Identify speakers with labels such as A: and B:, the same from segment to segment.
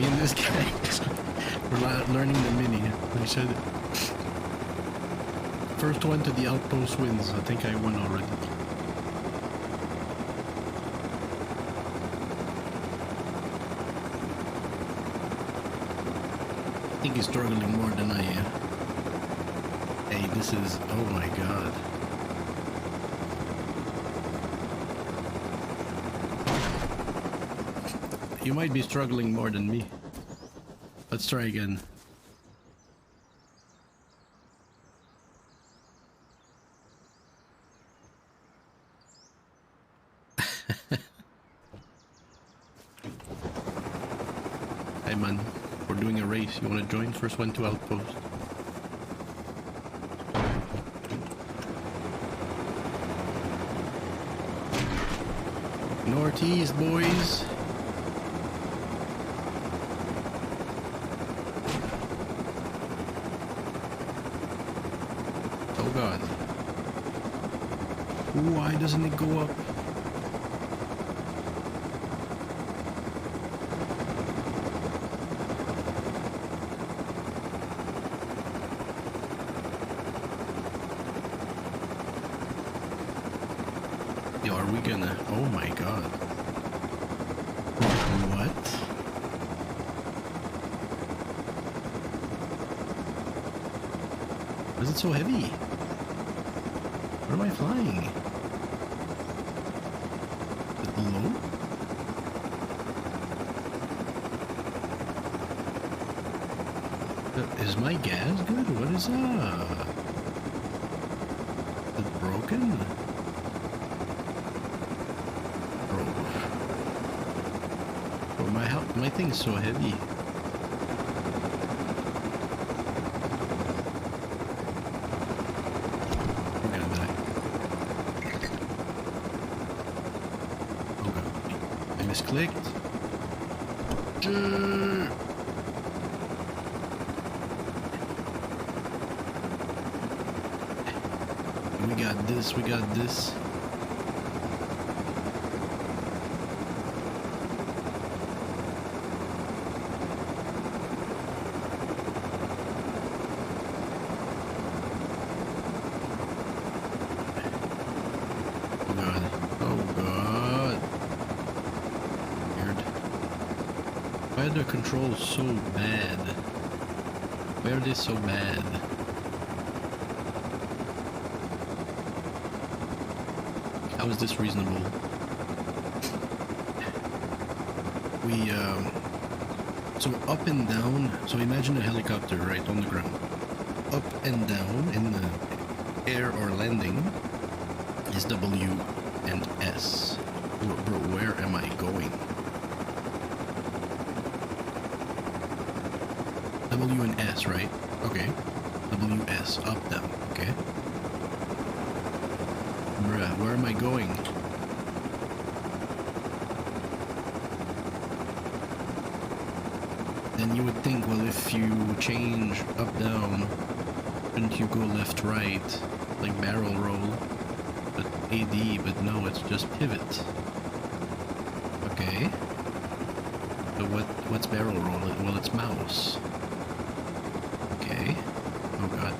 A: Me and this guy, we're learning the mini. I said it. First one to the outpost wins. I think I won already. I think he's struggling more than I am. Hey, this is... oh my god. You might be struggling more than me. Let's try again. Hey man, we're doing a race. You wanna join? First one to outpost. Northeast, boys. Oh god. Why doesn't it go up? Yo, are we gonna... oh my god. What? Why is it so heavy? Where am I flying? Is it low? Is my gas good? What is up? Is it broken? My thing's so heavy. I'm gonna die. Oh god. I misclicked. We got this, we got this. Why are the controls so bad? Why are they so bad? How is this reasonable? So up and down, so imagine a helicopter right on the ground. Up and down in the air or landing is W and S. Bro, where am I going? W and S, right? Okay. W, S, up, down, okay. Bruh, where am I going? Then you would think, well, if you change up, down, shouldn't you go left, right, like barrel roll, but AD, but no, it's just pivot. Okay. So what's barrel roll? Well, it's mouse. Okay. Oh god.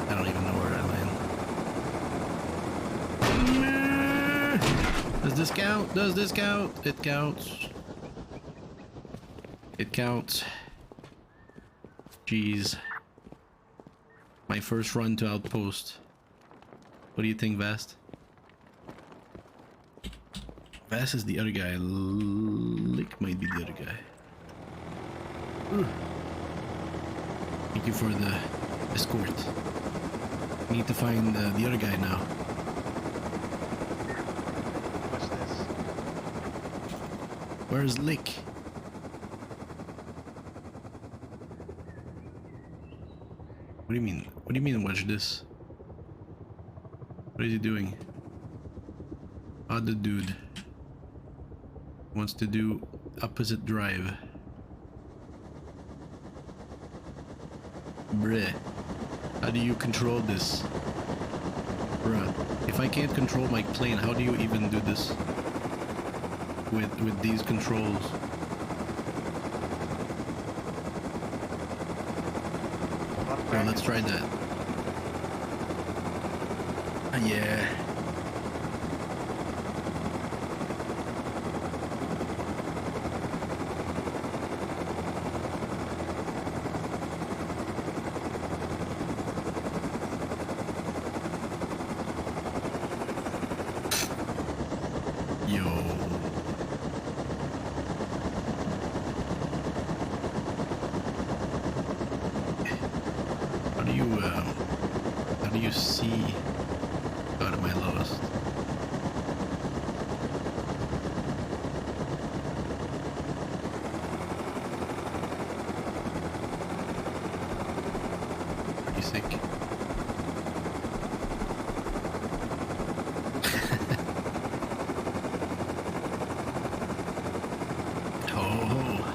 A: I don't even know where I land. Does this count? Does this count? It counts. It counts. Jeez. My first run to outpost. What do you think, Vast? Vast is the other guy. Lick might be the other guy. Thank you for the escort. We need to find the other guy now.
B: What's this?
A: Where's Lick? What do you mean? What do you mean watch this? What is he doing? Other dude wants to do opposite drive. Bruh. How do you control this? Bruh. If I can't control my plane, how do you even do this? with these controls. So let's try that. Yeah. Yo. How do you see? God, am I lost? Pretty sick. Oh.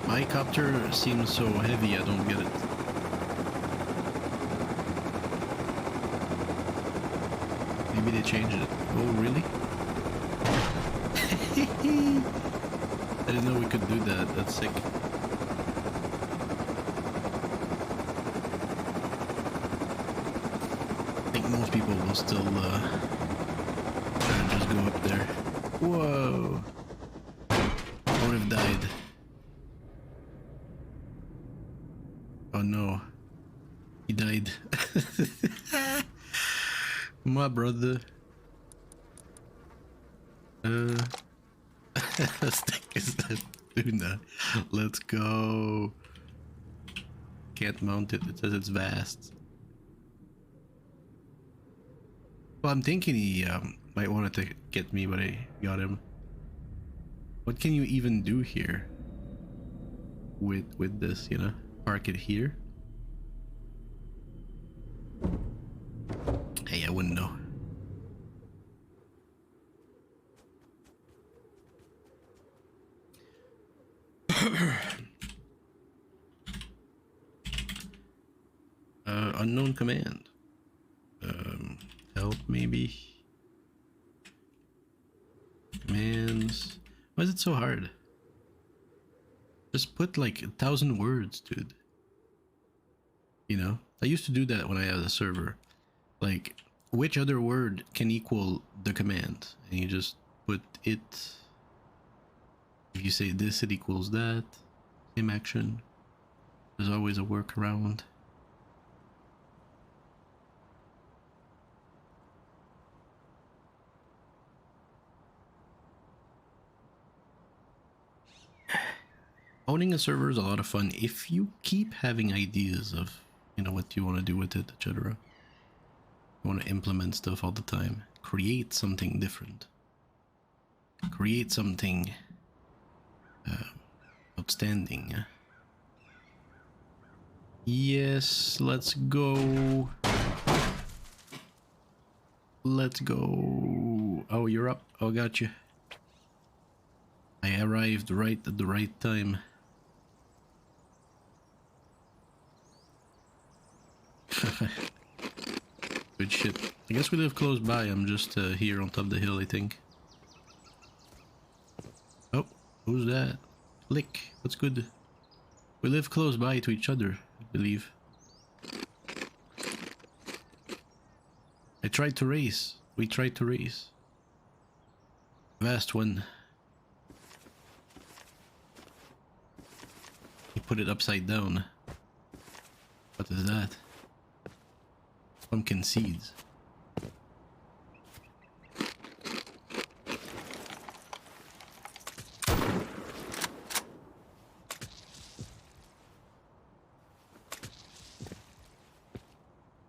A: My copter seems so heavy, I don't get it. Maybe they changed it. Oh, really? I didn't know we could do that. That's sick. I think most people will still try to just go up there. Whoa! I would have died. Oh no. He died. My brother. Let's take this tuna. Let's go. Can't mount it. It says it's vast. Well, I'm thinking he might want to get me, but I got him. What can you even do here with this? You know, park it here. Hey, I wouldn't know. Unknown command. Help maybe. Commands. Why is it so hard? Just put like 1,000 words, dude. You know, I used to do that when I had a server. Like, which other word can equal the command? And you just put it. If you say this, it equals that. Same action. There's always a workaround. Owning a server is a lot of fun if you keep having ideas of, you know, what you want to do with it, etc. You want to implement stuff all the time. Create something different. Create something outstanding. Yes, let's go. Let's go. Oh, you're up. Oh, got you. I arrived right at the right time. Good shit. I guess we live close by. I'm just here on top of the hill, I think. Oh, who's that? Lick. What's good? We live close by to each other, I believe. I tried to race. We tried to race. Vast one. He put it upside down. What is that? Pumpkin seeds.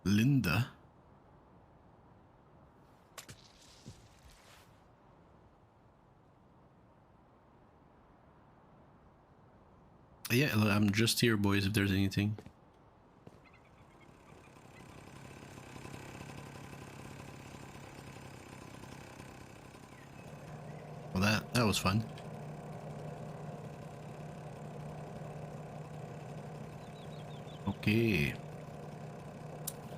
A: Linda. Yeah, I'm just here, boys, if there's anything. Well, that was fun. Okay.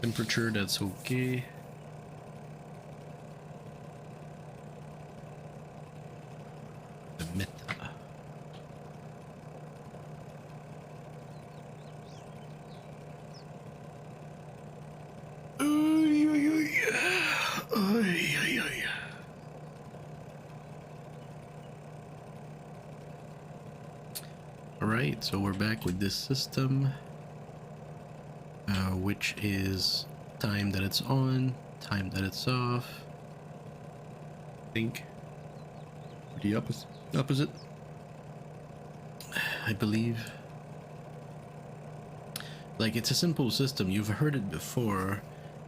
A: Temperature, that's okay. The meta. Alright, so we're back with this system, which is time that it's on, time that it's off. I think the opposite, I believe. Like, it's a simple system. You've heard it before,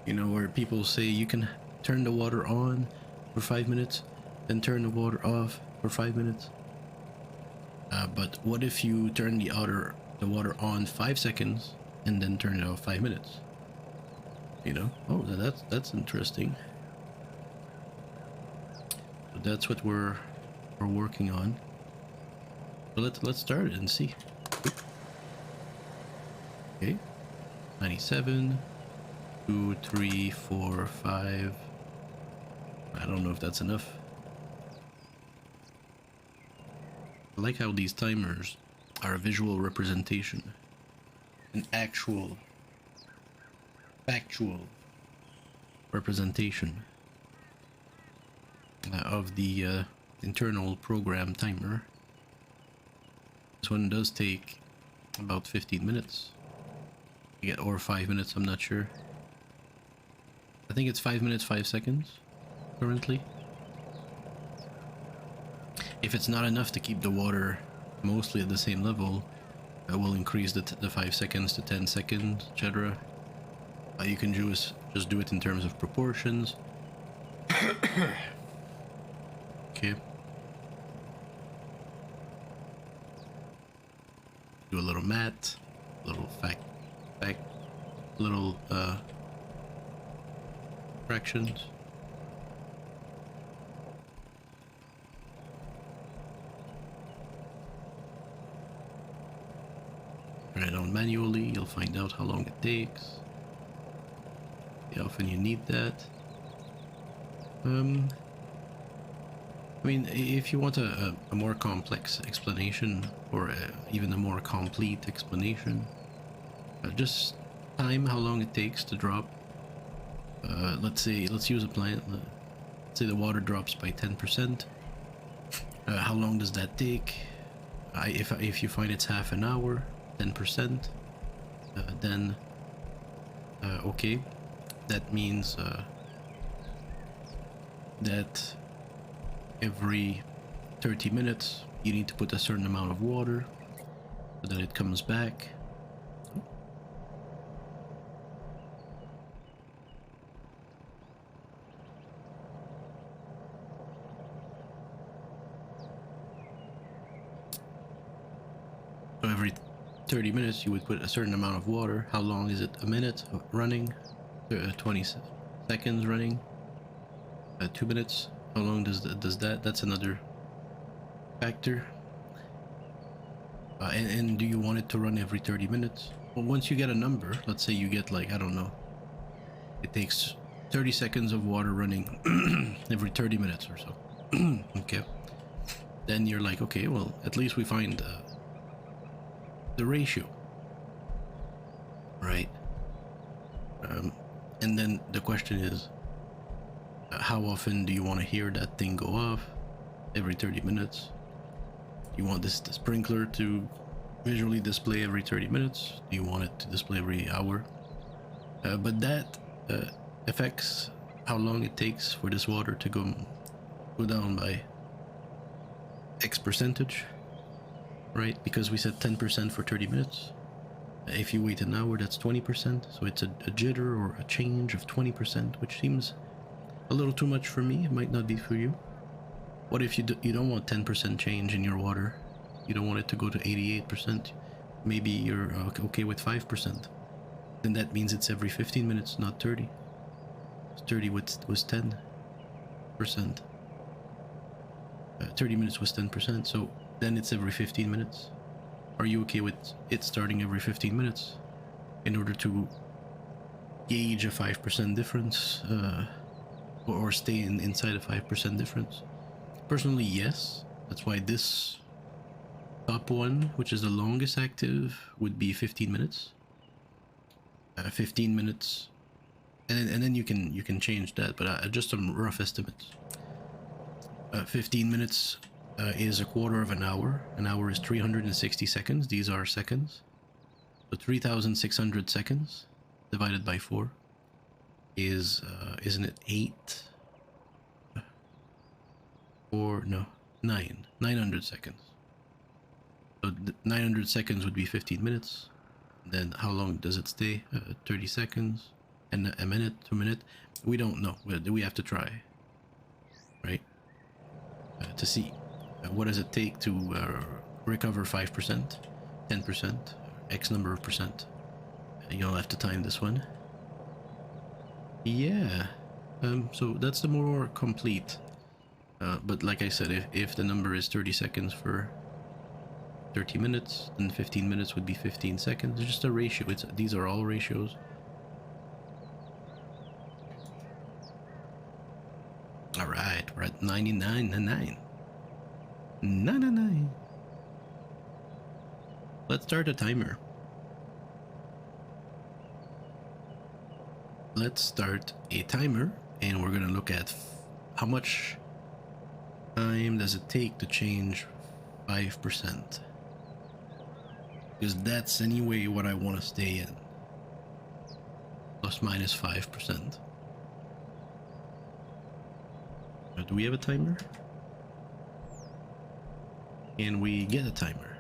A: you know, where people say you can turn the water on for 5 minutes, then turn the water off for 5 minutes. But what if you turn the water on 5 seconds and then turn it off 5 minutes? You know? Oh, that's interesting. So that's what we're working on. So let's start it and see. Okay. 97, 2, 3, 4, 5. I don't know if that's enough. I like how these timers are a visual representation, an actual, factual representation of the internal program timer. This one does take about 15 minutes. Or 5 minutes, I'm not sure. I think it's 5 minutes, 5 seconds currently. If it's not enough to keep the water mostly at the same level, we'll increase the 5 seconds to 10 seconds, etc. You can just do it in terms of proportions. Okay. Do a little math, little little fractions. Turn it on manually, you'll find out how long it takes, how often you need that. I mean, if you want a more complex explanation, or even a more complete explanation, just time how long it takes to drop. Let's use a plant. Let's say the water drops by 10%. How long does that take? If you find it's half an hour, 10%, then okay, that means that every 30 minutes you need to put a certain amount of water so that it comes back. So every 30 minutes you would put a certain amount of water. How long is it? A minute running? 20 seconds running? 2 minutes? How long does that? That's another factor. And do you want it to run every 30 minutes? Well, once you get a number, let's say you get, like, I don't know, it takes 30 seconds of water running every 30 minutes or so. Okay. Then you're like, okay, well, at least we find the ratio, right? And then the question is, how often do you want to hear that thing go off? Every 30 minutes? Do you want the sprinkler to visually display every 30 minutes? Do you want it to display every hour? But that affects how long it takes for this water to go down by X percentage, right? Because we said 10% for 30 minutes. If you wait an hour, that's 20%. So it's a jitter or a change of 20%, which seems a little too much for me. It might not be for you. What if you don't want 10% change in your water? You don't want it to go to 88%. Maybe you're okay with 5%. Then that means it's every 15 minutes, not 30. 30 was 10%. 30 minutes was 10%, so then it's every 15 minutes. Are you okay with it starting every 15 minutes in order to gauge a 5% difference, or stay inside a 5% difference? Personally, yes. That's why this top one, which is the longest active, would be 15 minutes. 15 minutes, and then you can change that, but just some rough estimates. 15 minutes is a quarter of an hour. An hour is 360 seconds. These are seconds. So 3,600 seconds divided by 4 is, isn't it 8? Or no, 900 seconds. So 900 seconds would be 15 minutes. Then how long does it stay? 30 seconds, and a minute, 2 minutes. We don't know. We have to try, right? To see what does it take to recover 5%, 10%, X number of percent. You'll have to time this one. Yeah. So that's the more complete. But like I said, if the number is 30 seconds for 30 minutes, then 15 minutes would be 15 seconds. It's just a ratio. These are all ratios. All right, we're at 99.9. 99. Let's start a timer. Let's start a timer, and we're gonna look at how much time does it take to change 5%. Because that's anyway what I want to stay in. Plus minus 5%. Do we have a timer? Can we get a timer?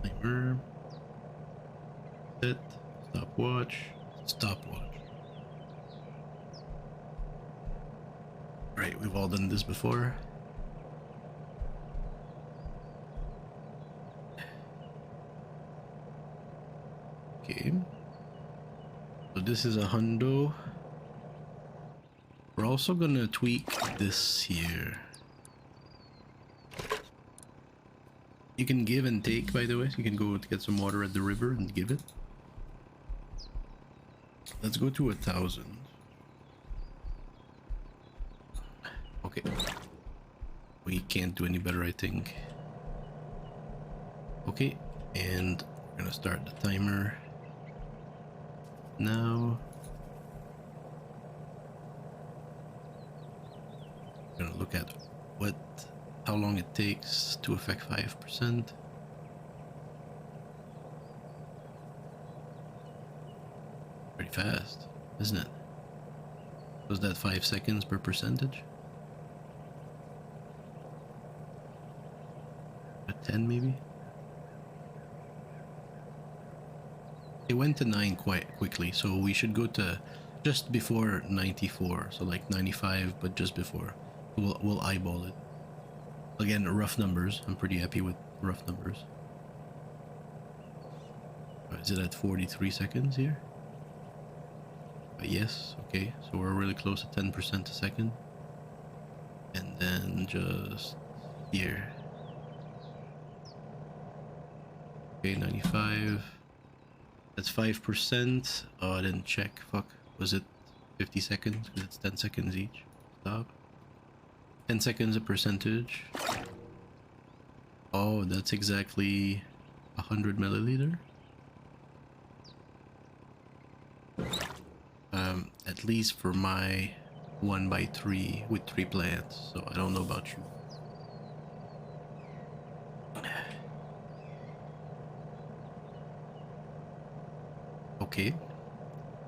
A: Timer. Set. Stopwatch. Stopwatch. Right, we've all done this before. Okay. So this is a hundo. We're also gonna tweak this here. You can give and take, by the way. So you can go to get some water at the river and give it. Let's go to 1,000. Okay. We can't do any better, I think. Okay, and we're gonna start the timer now. We're gonna look at how long it takes to affect 5%. Pretty fast, isn't it? Was that 5 seconds per percentage? 10 maybe? It went to 9 quite quickly, so we should go to just before 94, so like 95, but just before. We'll eyeball it. Again, rough numbers. I'm pretty happy with rough numbers. Is it at 43 seconds here? Yes, okay, so we're really close to 10% a second. And then just here. Okay, 95. That's 5%. Oh, I didn't check. Fuck. Was it 50 seconds? Because it's 10 seconds each. Stop. 10 seconds a percentage. Oh, that's exactly 100 milliliter. At least for my 1x3 with 3 plants. So I don't know about you. Okay,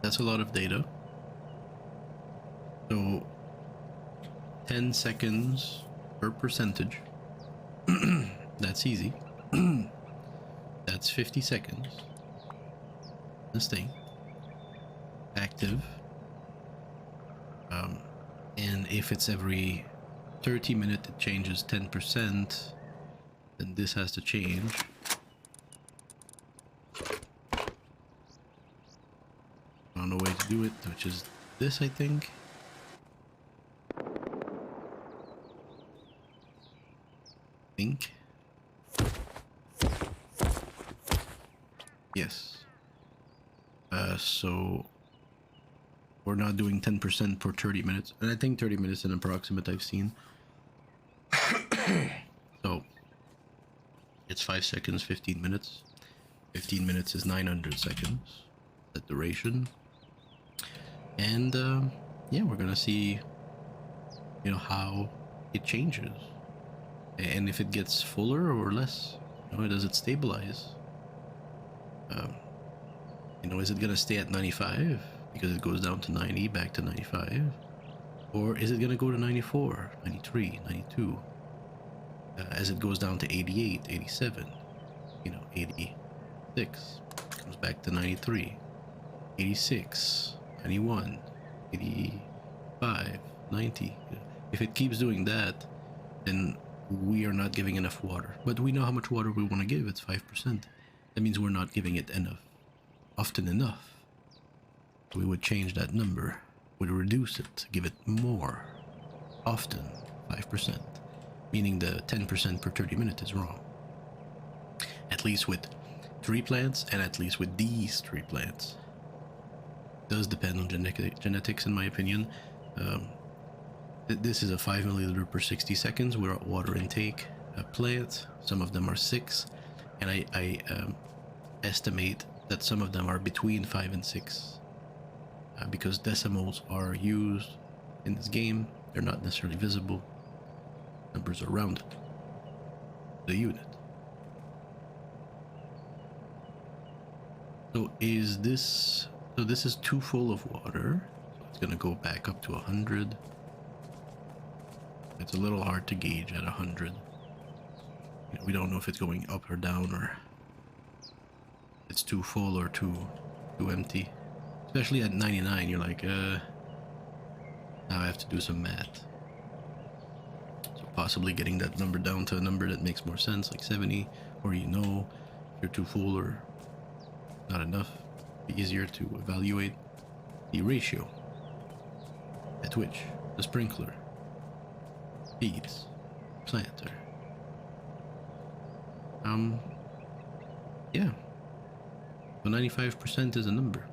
A: that's a lot of data. So 10 seconds per percentage. That's easy. That's 50 seconds. This thing active. And if it's every 30 minutes it changes 10%, then this has to change. Found a way to do it, which is this, I think. Yes. So we're not doing 10% for 30 minutes. And I think 30 minutes is an approximate I've seen. So it's 5 seconds, 15 minutes. 15 minutes is 900 seconds. The duration. And yeah, we're gonna see, you know, how it changes. And if it gets fuller or less. You know, does it stabilize? You know, is it gonna stay at 95 because it goes down to 90, back to 95? Or is it gonna go to 94, 93, 92? As it goes down to 88, 87, you know, 86, comes back to 93, 86, 91, 85, 90. If it keeps doing that, then we are not giving enough water. But we know how much water we want to give, it's 5%. That means we're not giving it enough, often enough. We would change that number, would reduce it, give it more, often, 5%. Meaning the 10% per 30 minutes is wrong. At least with tree plants, and at least with these tree plants. Does depend on genetics, in my opinion. This is a 5 milliliter per 60 seconds water intake plant. Some of them are 6, and I estimate that some of them are between 5 and 6 because decimals are used in this game. They're not necessarily visible. Numbers are rounded. The unit. So is this... So this is too full of water. So it's gonna go back up to 100. It's a little hard to gauge at 100. You know, we don't know if it's going up or down, or it's too full or too empty. Especially at 99, you're like, now I have to do some math. Possibly getting that number down to a number that makes more sense, like 70, or you know, if you're too full or not enough, be easier to evaluate the ratio at which the sprinkler feeds planter. Yeah, so 95% is a number.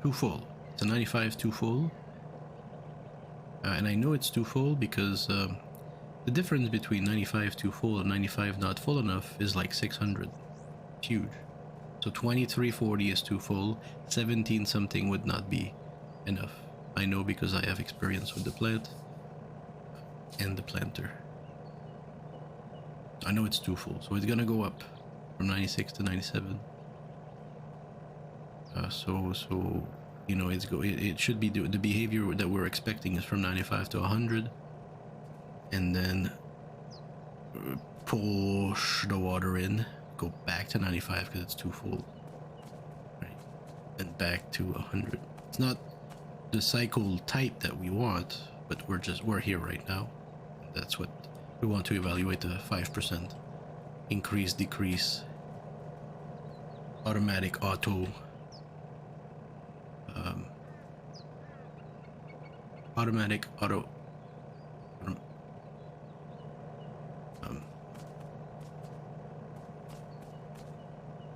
A: Too full. It's a 95 too full. And I know it's too full because the difference between 95 too full and 95 not full enough is like 600. It's huge. So 2340 is too full, 17 something would not be enough. I know because I have experience with the plant and the planter. I know it's too full, so it's gonna go up from 96 to 97. So you know, it should be the behavior that we're expecting is from 95 to 100, and then push the water in, go back to 95 because it's too full, right? And back to 100. It's not the cycle type that we want, but we're here right now. That's what we want to evaluate: the 5% increase, decrease, automatic, auto. Automatic,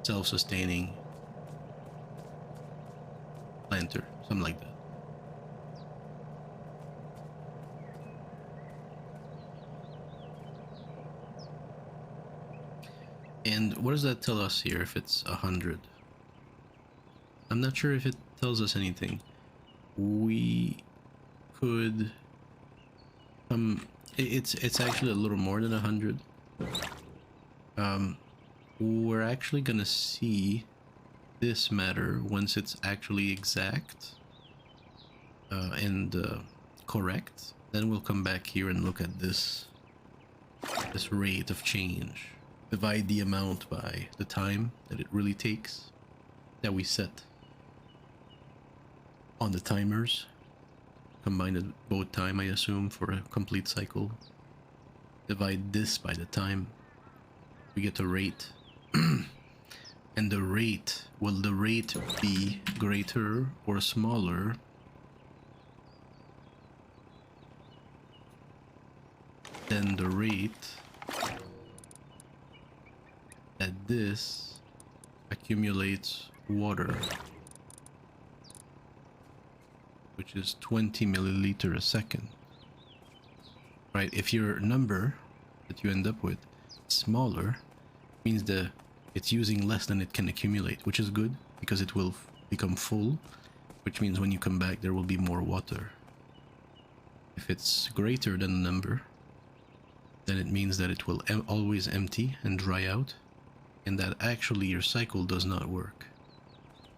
A: self-sustaining planter, something like that. And what does that tell us here if it's 100? I'm not sure if it tells us anything. We could it's actually a little more than 100. We're actually gonna see this matter once it's actually exact and correct. Then we'll come back here and look at this rate of change. Divide the amount by the time that it really takes that we set on the timers. Combine it both time, I assume, for a complete cycle. Divide this by the time. We get a rate. And the rate, will the rate be greater or smaller than the rate that this accumulates water, which is 20 milliliter a second. Right? If your number that you end up with is smaller, means that it's using less than it can accumulate, which is good because it will become full, which means when you come back there will be more water. If it's greater than the number, then it means that it will always empty and dry out, and that actually your cycle does not work.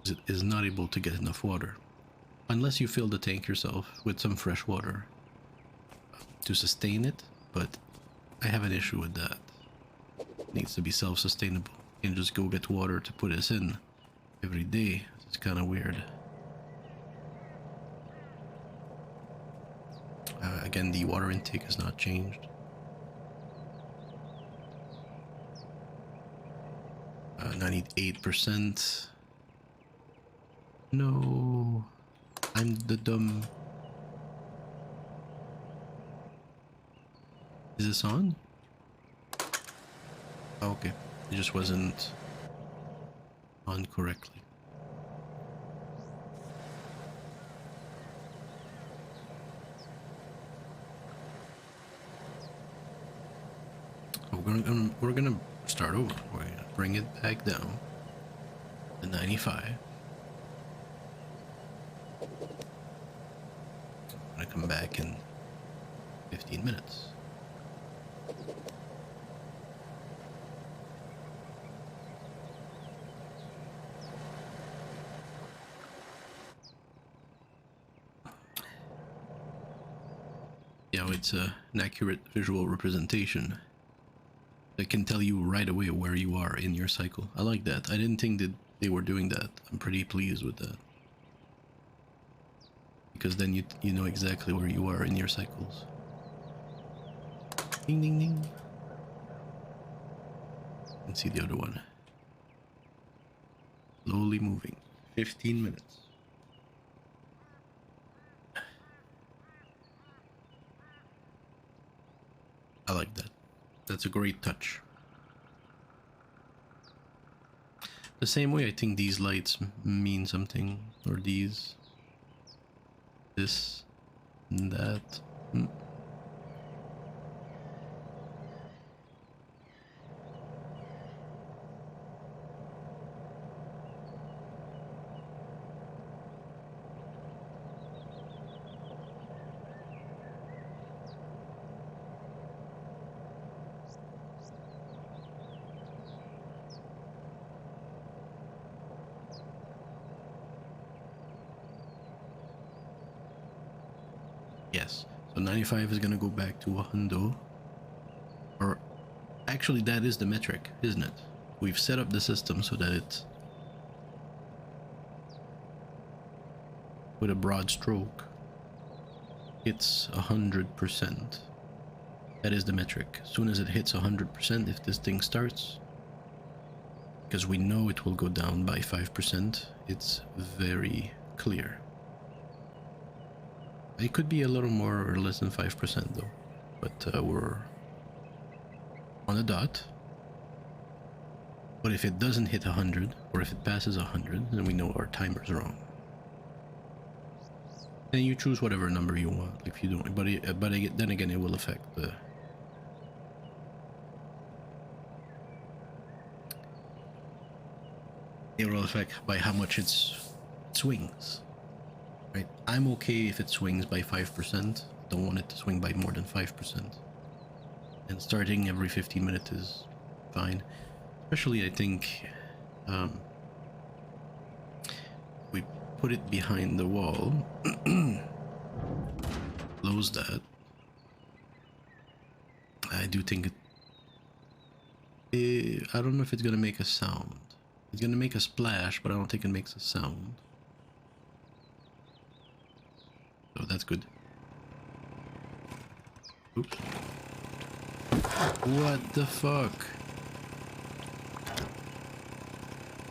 A: It is not able to get enough water. Unless you fill the tank yourself with some fresh water to sustain it, but I have an issue with that. It needs to be self-sustainable. You can just go get water to put us in every day. It's kind of weird. Again, the water intake has not changed. 98%. No, I'm the dumb. Is this on? Oh, okay, it just wasn't on correctly. We're gonna start over. We're gonna bring it back down to 95. I'm gonna come back in 15 minutes. Yeah, it's an accurate visual representation that can tell you right away where you are in your cycle. I like that. I didn't think that they were doing that. I'm pretty pleased with that. Because then you know exactly where you are in your cycles. Ding ding ding. And see the other one. Slowly moving. 15 minutes. I like that. That's a great touch. The same way I think these lights mean something, or these, this, and that. Yes, so 95 is gonna go back to a hundo. Or actually that is the metric, isn't it? We've set up the system so that it's with a broad stroke, it's 100%. That is the metric. As soon as it hits 100%, if this thing starts, because we know it will go down by 5%, it's very clear. It could be a little more or less than 5% though, but we're on a dot. But if it doesn't hit 100, or if it passes 100, then we know our timer's wrong. And you choose whatever number you want if you don't, but then again it will affect the by how much it swings. Right? I'm okay if it swings by 5%. Don't want it to swing by more than 5%. And starting every 15 minutes is fine. Especially I think we put it behind the wall. Close that. I do think I don't know if it's gonna make a sound. It's gonna make a splash, but I don't think it makes a sound. So that's good. Oops. What the fuck?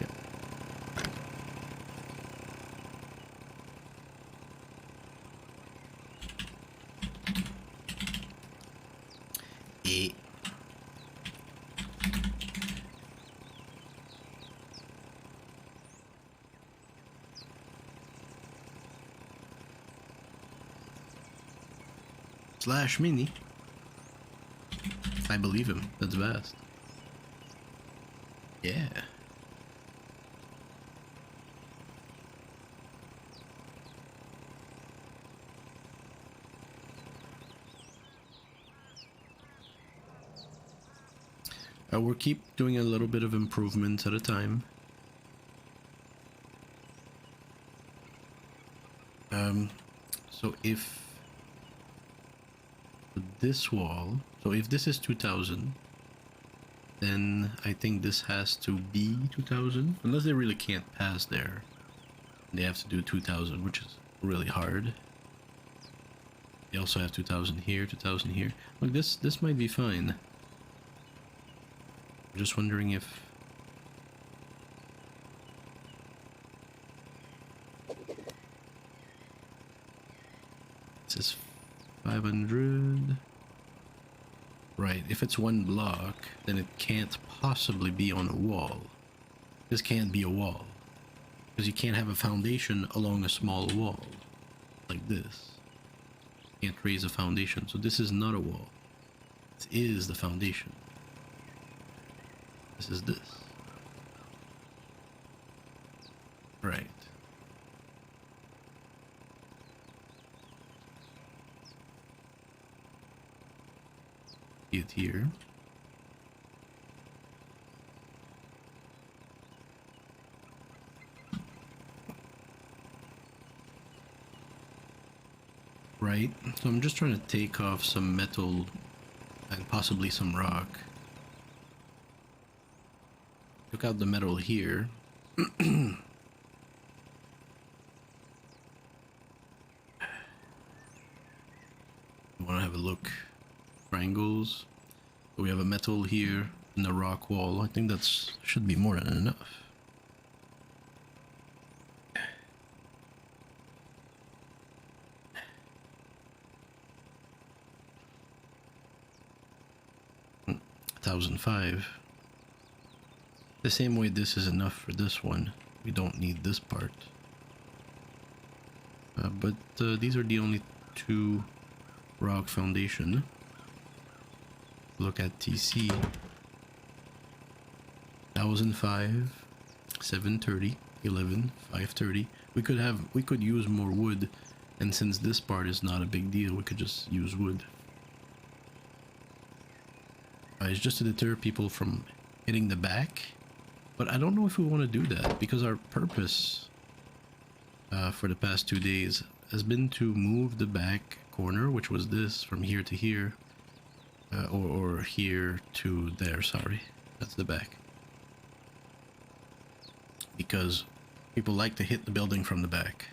A: Yeah. Slash mini. I believe him. That's vast. Yeah. We'll keep doing a little bit of improvements at a time. So if this wall, so if this is 2000, then I think this has to be 2000, unless they really can't pass there. They have to do 2000, which is really hard. They also have 2000 here, 2000 here. Look, this might be fine. I'm just wondering if this is 500. Right, if it's one block, then it can't possibly be on a wall. This can't be a wall, because you can't have a foundation along a small wall like this. You can't raise a foundation, so this is not a wall. This is the foundation. This is this. Right. See it here. Right, so I'm just trying to take off some metal and possibly some rock. Took out the metal here. You want to have a look. Triangles. We have a metal here and a rock wall. I think that's should be more than enough. $1,005. The same way this is enough for this one. We don't need this part. But these are the only two rock foundation. Look at TC. 1005, 730, 11, 530. We could use more wood, and since this part is not a big deal, we could just use wood. It's just to deter people from hitting the back, but I don't know if we want to do that, because our purpose for the past 2 days has been to move the back corner, which was this, from here to here, or here to there. Sorry, that's the back, because people like to hit the building from the back.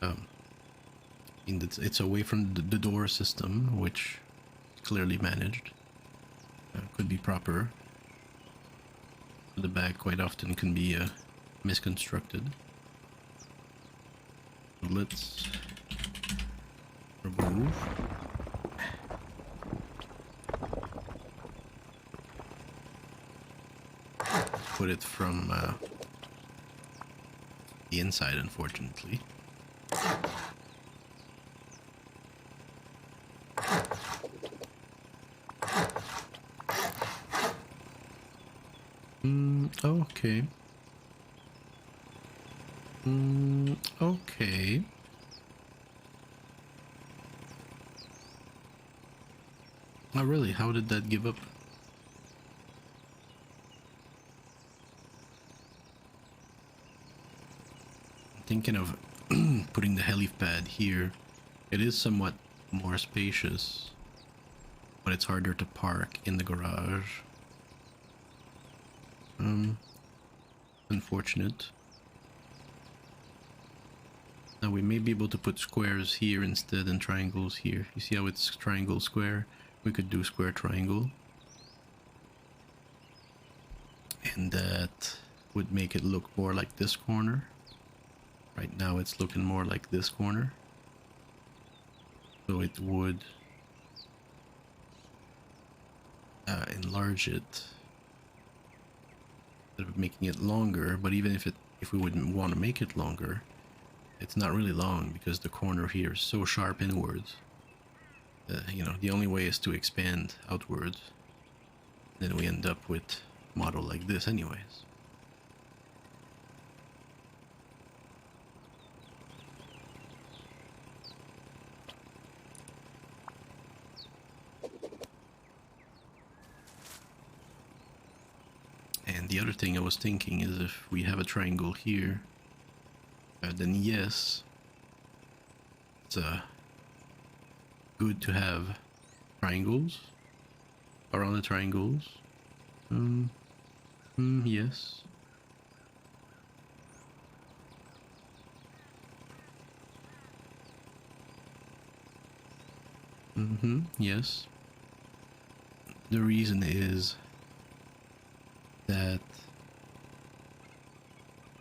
A: And it's away from the door system, which is clearly managed. Could be proper. The back quite often can be misconstructed. Let's remove. Put it from the inside, unfortunately. Okay. Okay. Oh, really? How did that give up? I'm thinking of putting the helipad here. It is somewhat more spacious, but it's harder to park in the garage. Unfortunate. Now we may be able to put squares here instead and triangles here. You see how it's triangle square? We could do square triangle. And that would make it look more like this corner. Right now it's looking more like this corner. So it would enlarge it, instead of making it longer. But even if we wouldn't want to make it longer, it's not really long because the corner here is so sharp inwards. You know, the only way is to expand outwards. Then we end up with a model like this anyways. And the other thing I was thinking is if we have a triangle here, then yes, it's good to have triangles around the triangles. Yes. Yes. The reason is that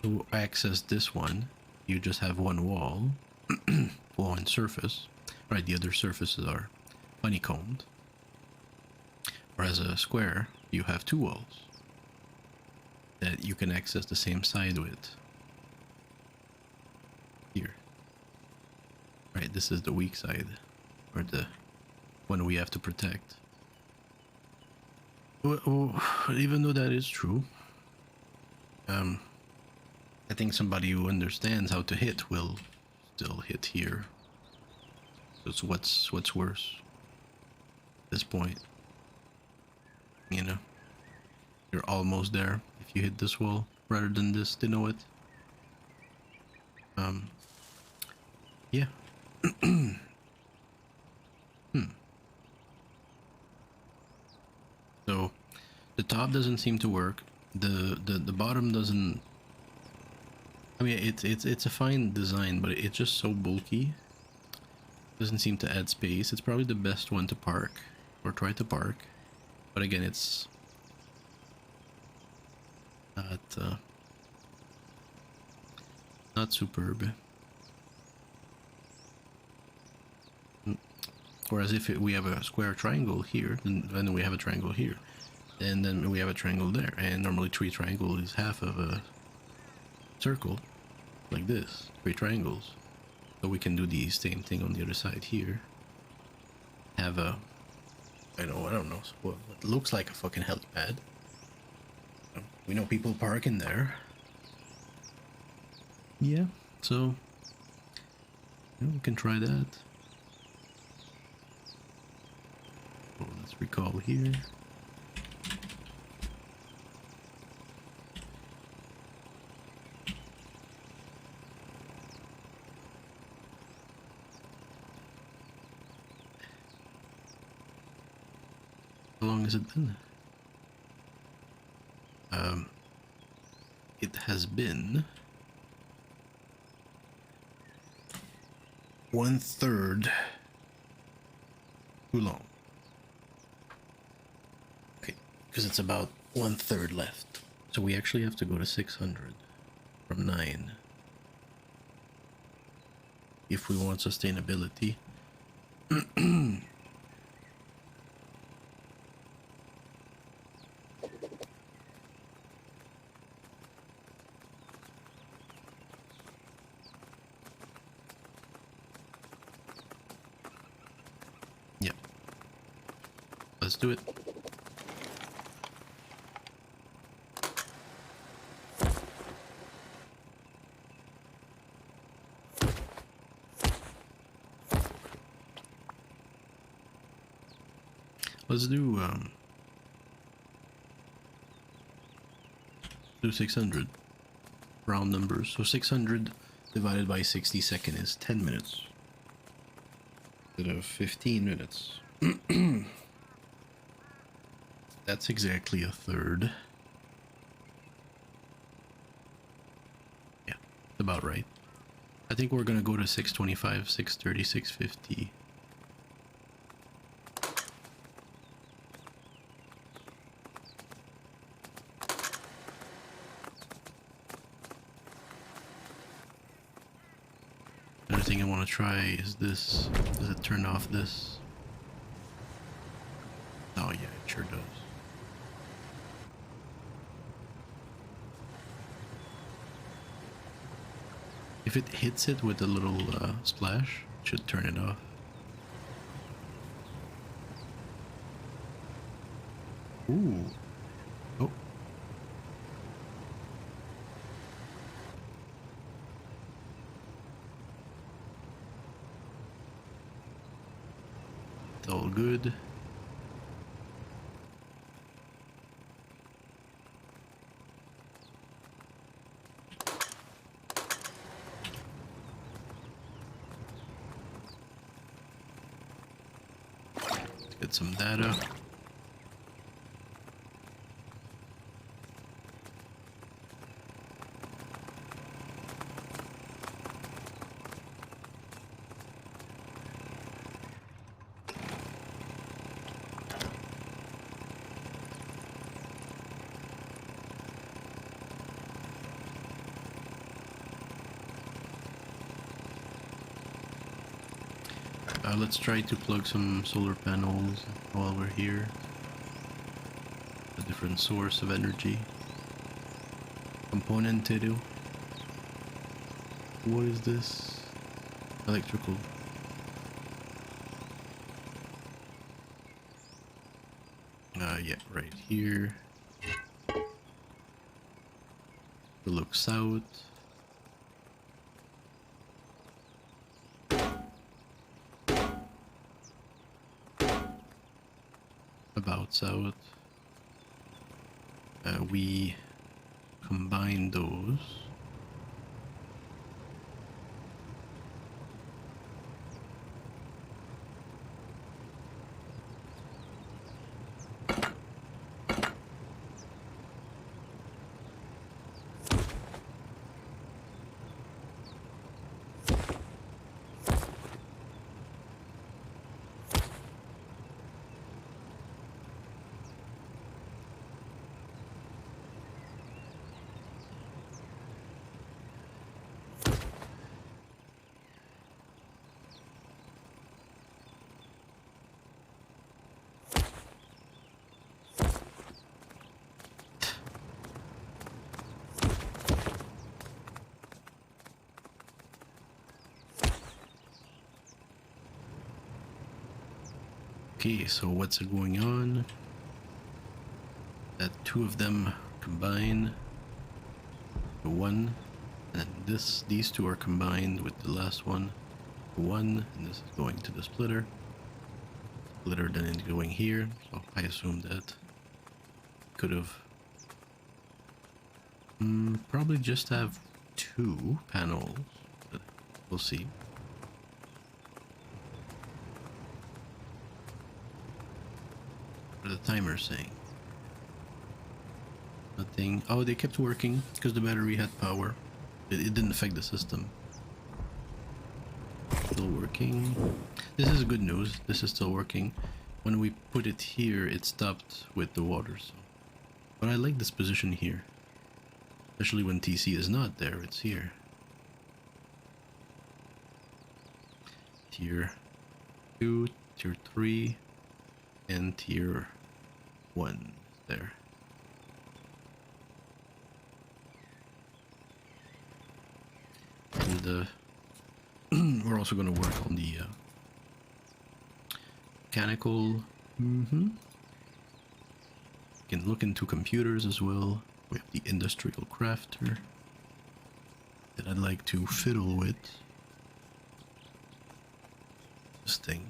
A: to access this one, you just have one wall, one surface, right? The other surfaces are honeycombed. Whereas a square, you have two walls that you can access the same side with. Here. Right, this is the weak side, or the one we have to protect. Well, even though that is true, I think somebody who understands how to hit will still hit here. So it's what's worse at this point. You know, you're almost there if you hit this wall rather than this, to know it. Yeah. So the top doesn't seem to work. The bottom doesn't. I mean, it's a fine design, but it's just so bulky. Doesn't seem to add space. It's probably the best one to park or try to park, but again, it's not superb. Whereas if we have a square triangle here, then we have a triangle here, and then we have a triangle there, and normally three triangle is half of a circle, like this, three triangles. So we can do the same thing on the other side here. Have a, I don't know, what looks like a fucking helipad. We know people park in there. Yeah, so we can try that. Oh, let's recall here. How long has it been? It has been 1/3 too long. Okay, because it's about 1/3 left. So we actually have to go to 600 from 9 if we want sustainability. Yep. Let's do it. Let's do 600 round numbers. So 600 divided by 60 seconds is 10 minutes instead of 15 minutes. That's exactly a third. Yeah, about right. I think we're gonna go to 625, 630, 650. Another thing I want to try is this. Does it turn off this? Oh yeah, it sure does. If it hits it with a little splash, it should turn it off. Ooh. Oh. It's all good. Let's get some data. Let's try to plug some solar panels while we're here. A different source of energy. Component to do. What is this? Electrical. Yeah, right here. We look south. About south. We combine those. Okay, so what's going on? That two of them combine to one, and these two are combined with the last one to one, and this is going to the splitter. Splitter then is going here, so I assume that could have probably just have two panels, but we'll see. What are the timers saying? Nothing. Oh, they kept working because the battery had power. It didn't affect the system. Still working. This is good news. This is still working. When we put it here, it stopped with the water. So, but I like this position here, especially when TC is not there. It's here. Tier 2, Tier 3, and Tier 1 there. And we're also going to work on the mechanical. You can look into computers as well. We have the industrial crafter that I'd like to fiddle with. This thing.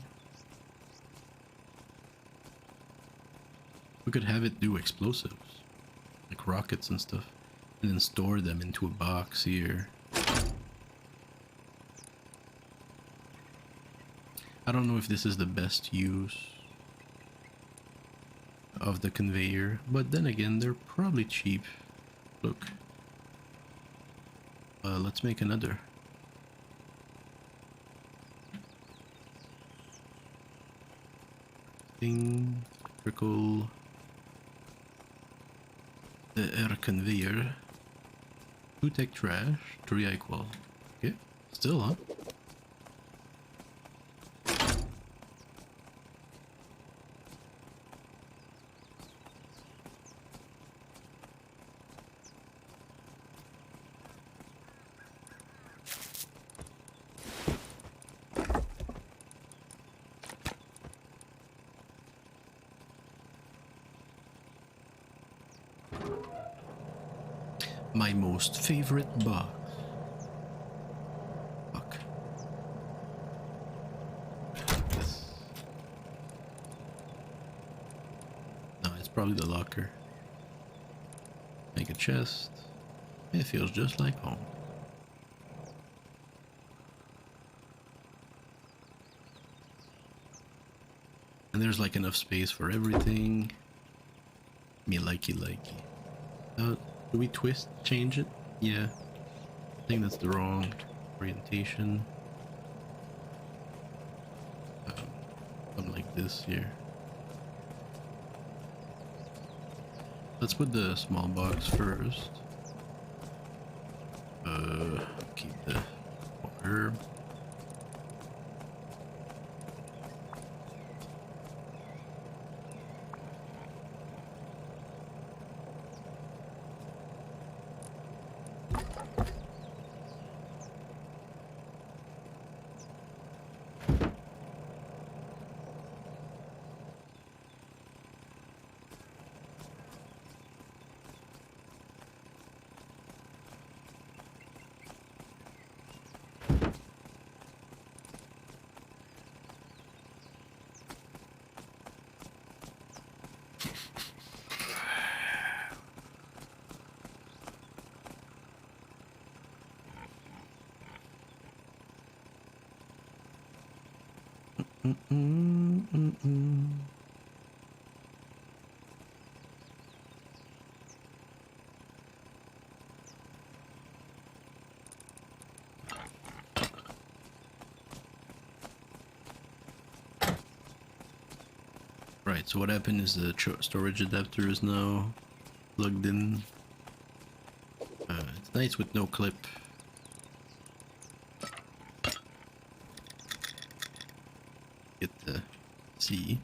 A: We could have it do explosives, like rockets and stuff, and then store them into a box here. I don't know if this is the best use of the conveyor, but then again, they're probably cheap. Look. Let's make another. Thing, trickle. The air conveyor. 2 tech trash, 3 equal. Okay, still, huh? My most favorite box. Fuck. Yes. No, it's probably the locker. Make a chest. It feels just like home. And there's like enough space for everything. Me likey. Do we twist change it? Yeah. I think that's the wrong orientation. Something like this here. Let's put the small box first. Keep the water. Right, so what happened is the storage adapter is now plugged in. It's nice with no clip. Get to see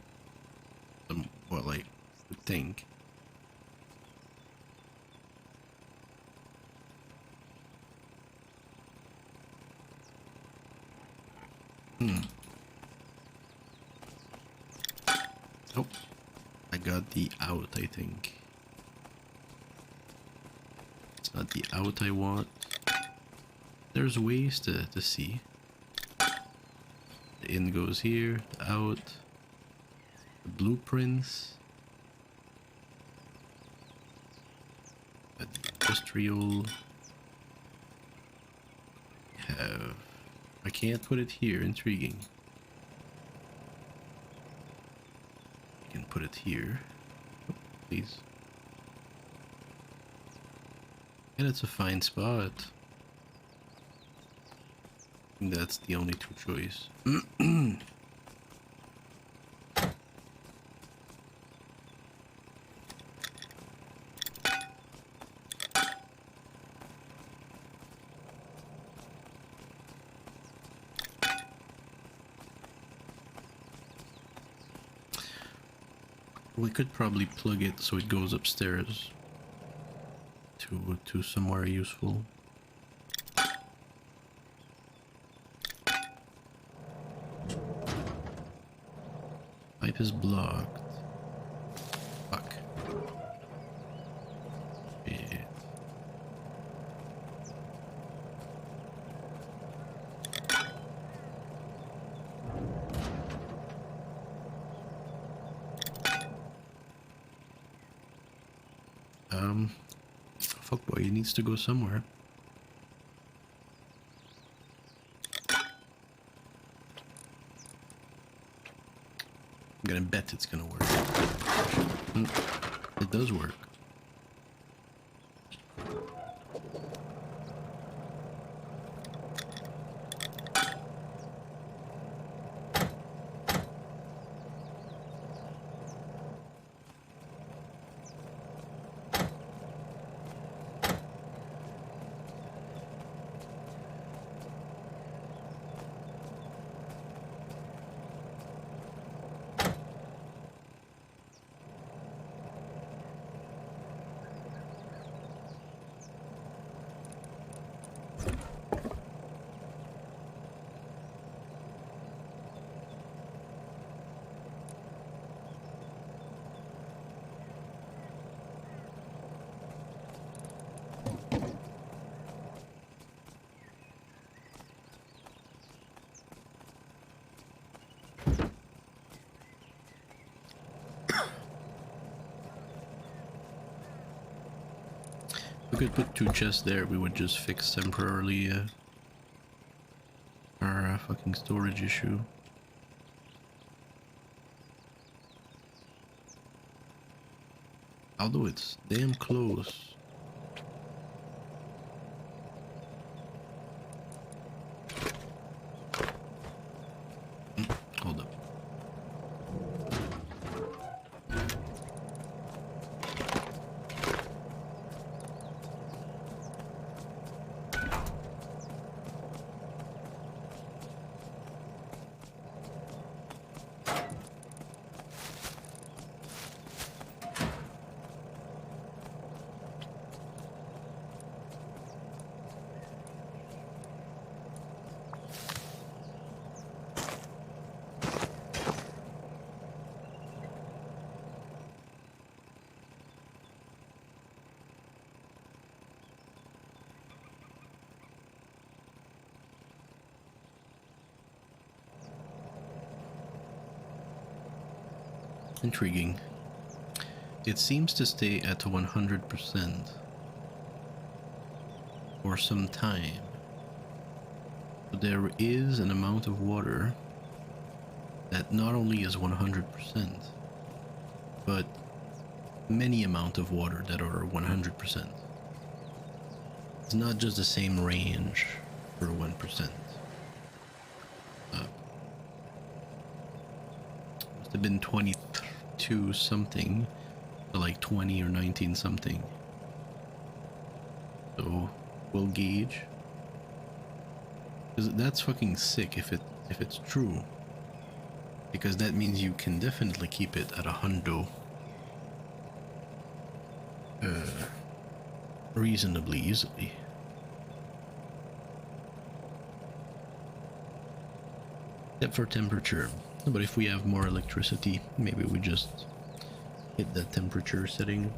A: some, well, like, the thing. Oh, I got the out, I think. It's not the out I want. There's ways to see. The in goes here, the out, the blueprints, the industrial. Have, I can't put it here, intriguing. I can put it here, oh, please. And it's a fine spot. That's the only two choice. We could probably plug it so it goes upstairs to somewhere useful. Pipe is blocked. Fuck. Shit. Fuck boy, he needs to go somewhere. I'm gonna bet it's gonna work. It does work. could put 2 chests there, we would just fix temporarily our fucking storage issue. Although it's damn close. Hold up. Intriguing. It seems to stay at 100% for some time. But there is an amount of water that not only is 100%, but many amount of water that are 100%. It's not just the same range for 1%. Must have been 22 something to like 20 or 19 something. So we'll gauge. Because that's fucking sick if it's true. Because that means you can definitely keep it at 100 reasonably easily. Except for temperature. But if we have more electricity, maybe we just hit the temperature setting.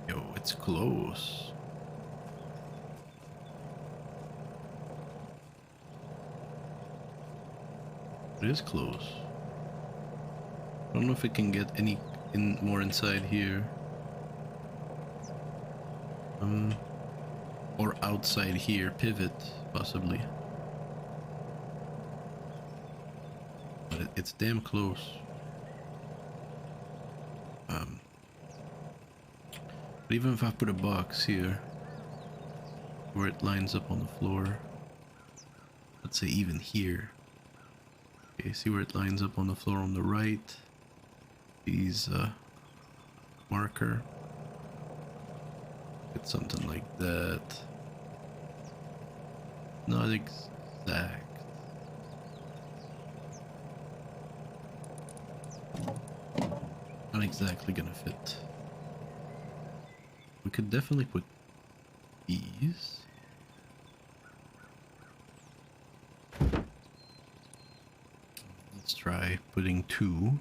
A: Yo, it's close. It is close. I don't know if it can get any more inside here. Or outside here, pivot, possibly. But it's damn close. But even if I put a box here, where it lines up on the floor, let's say even here. Okay, see where it lines up on the floor on the right? These marker. It's something like that. Not exact. Not exactly gonna fit. We could definitely put these. Let's try putting 2.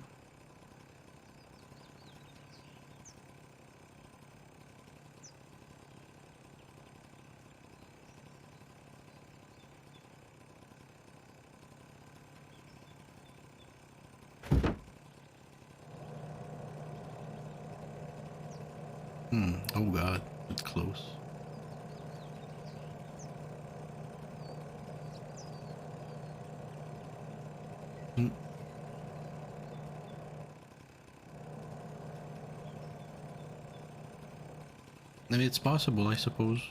A: Oh god, it's close. I mean, it's possible, I suppose.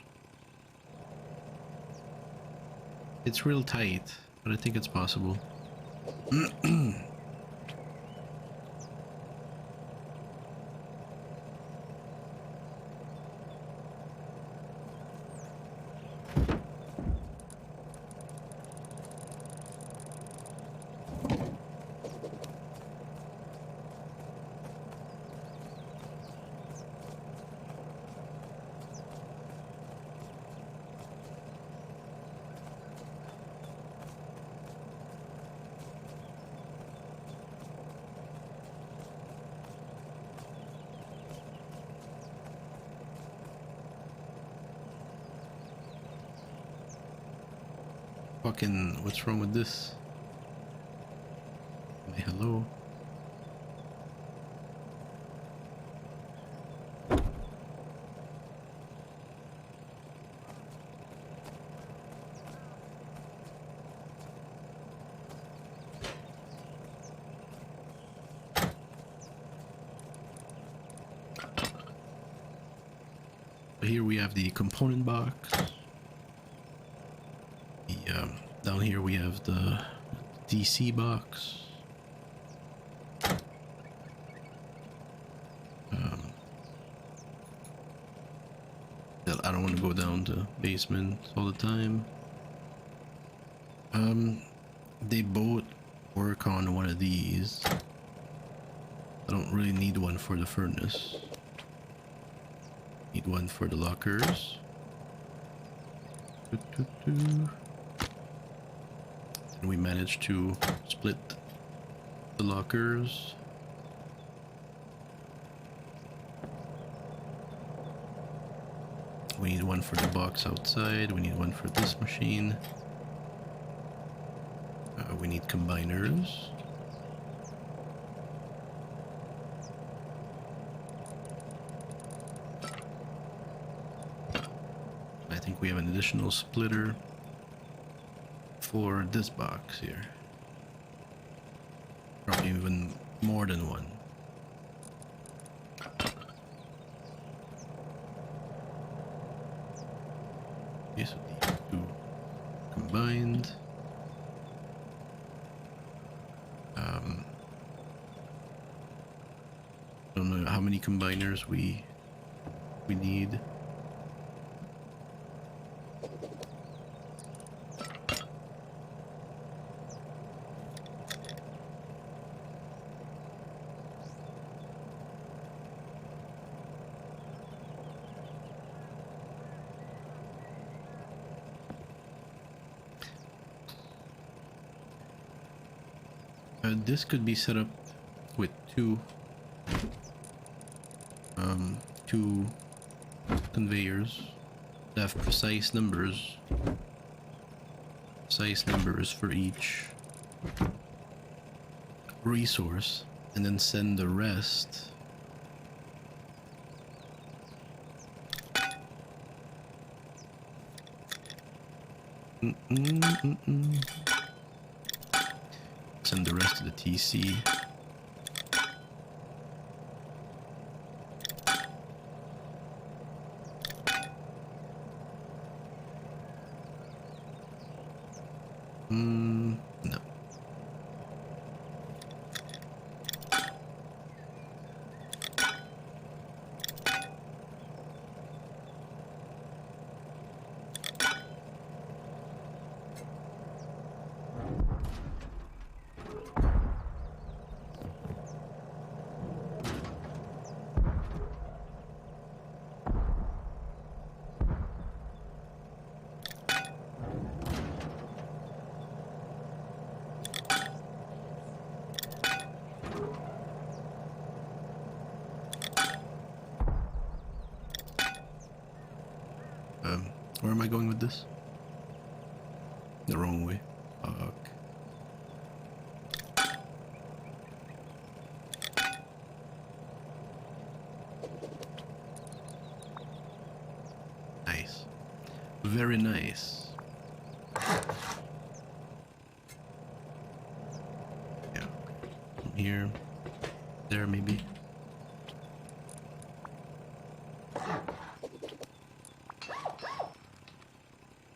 A: It's real tight, but I think it's possible. Fucking, what's wrong with this? Hey, hello. Here we have the component box. Down here we have the DC box. I don't want to go down to basement all the time. They both work on one of these. I don't really need one for the furnace. Need one for the lockers. And we managed to split the lockers. We need one for the box outside. We need one for this machine. We need combiners. I think we have an additional splitter for this box here. Probably even more than one. Okay, so these two combined. I don't know how many combiners we need. This could be set up with two conveyors that have precise numbers for each resource, and then send the rest send the rest of the TC. No. Where am I going with this? The wrong way. Fuck. Nice. Very nice. Yeah. From here. There maybe.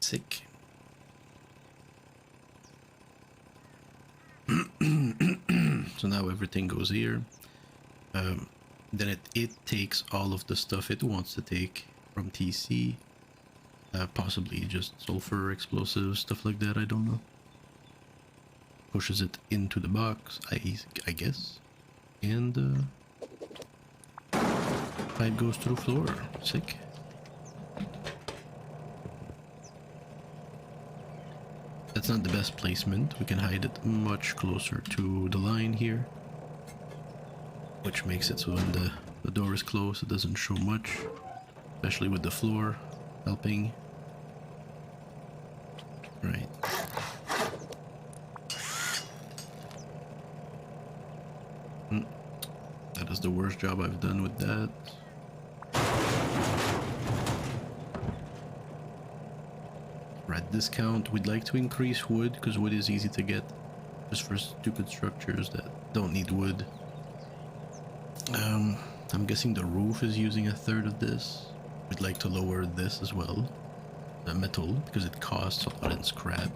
A: Sick. So now everything goes here. Then it takes all of the stuff it wants to take from TC. Possibly just sulfur, explosives, stuff like that, I don't know. Pushes it into the box, I guess. And pipe goes through floor. Sick. That's not the best placement. We can hide it much closer to the line here, which makes it so when the door is closed it doesn't show much, especially with the floor helping. Right. was the worst job I've done with that. Red discount. We'd like to increase wood because wood is easy to get, just for stupid structures that don't need wood. I'm guessing the roof is using a third of this. We'd like to lower this as well, the metal, because it costs a lot in scrap.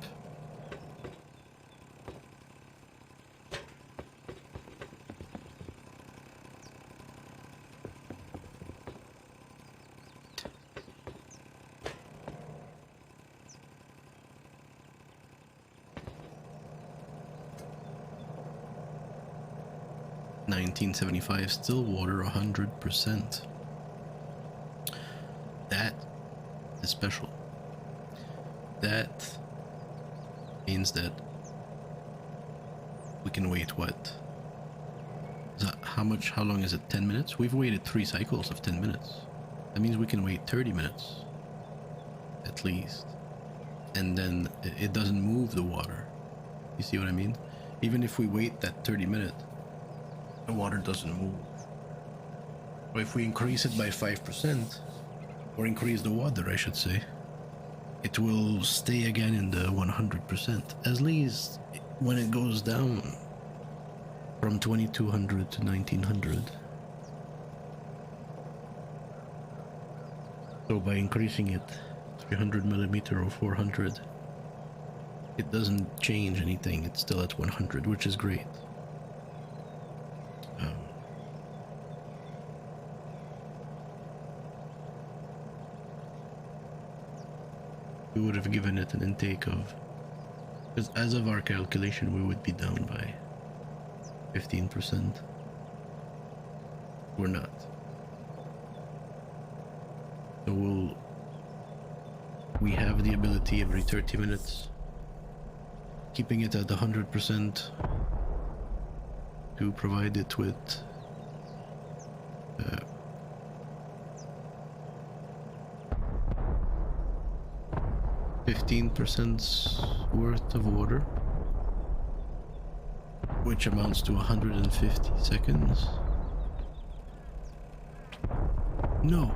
A: $19.75 still water 100%. That is special. That means that we can wait what? Is that how long is it? 10 minutes? We've waited 3 cycles of 10 minutes. That means we can wait 30 minutes at least. And then it doesn't move the water. You see what I mean? Even if we wait that 30 minutes, the water doesn't move. But if we increase it by 5%, or increase the water, I should say, it will stay again in the 100%. At least when it goes down from 2200 to 1900. So by increasing it 300 millimeter or 400, it doesn't change anything. It's still at 100, which is great. We would have given it an intake of, because as of our calculation we would be down by 15%. We're not. So we have the ability every 30 minutes, keeping it at 100%, to provide it with 15% worth of water, which amounts to 150 seconds. No.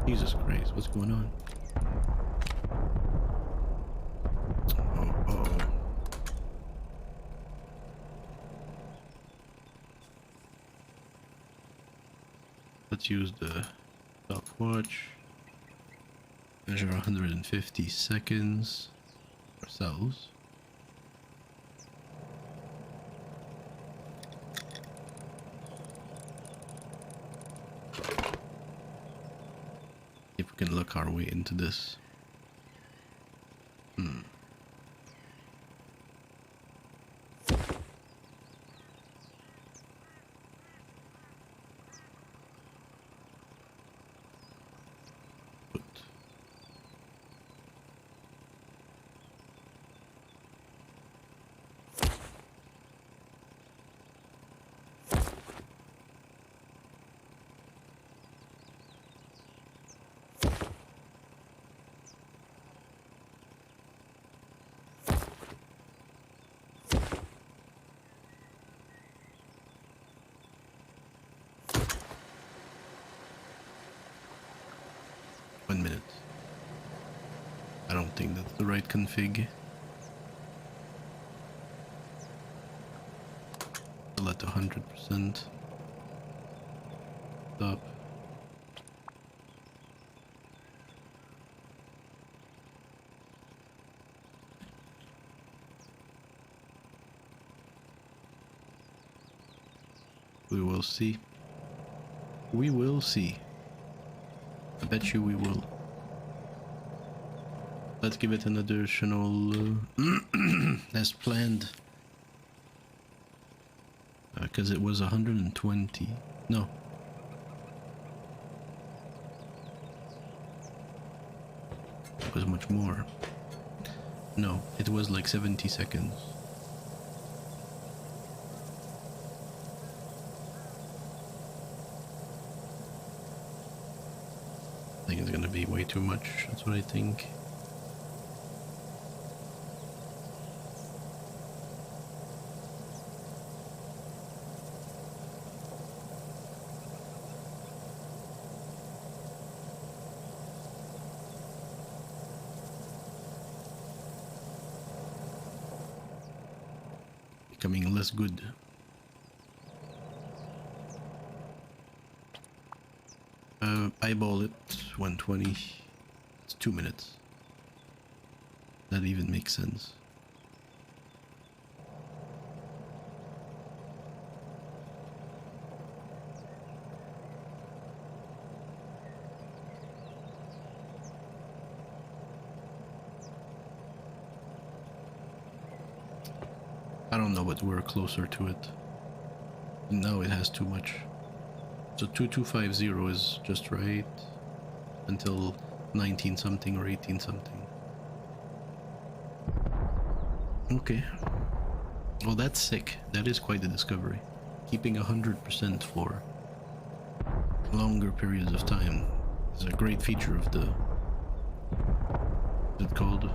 A: Jesus Christ, what's going on? Oh. Let's use the stopwatch. Measure 150 seconds ourselves. If we can look our way into this. I don't think that's the right config. I'll let 100% stop. We will see. We will see. I bet you we will. Let's give it an additional as planned, because it was 120. No, it was much more. No, it was like 70 seconds. I think it's gonna be way too much. That's what I think. becoming less good. Eyeball it, 120. It's 2 minutes. That even makes sense. I don't know, but we're closer to it. Now it has too much. So 2250 is just right until 19 something or 18 something. Okay. Well, that's sick. That is quite a discovery. Keeping 100% for longer periods of time is a great feature of the... What's it called?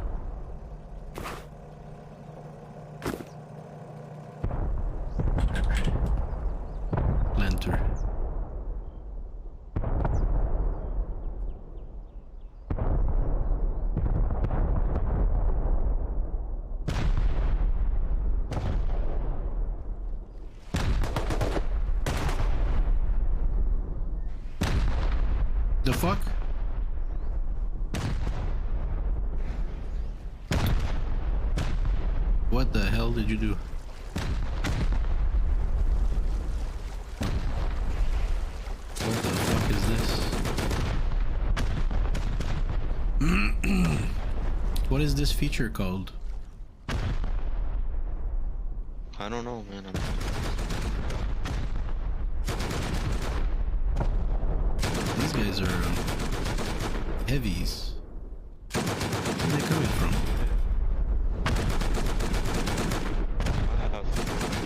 A: Planter. The fuck? What the hell did you do? What the fuck is this? What is this feature called?
B: I don't know, man.
A: These guys are heavies. Where are they coming from?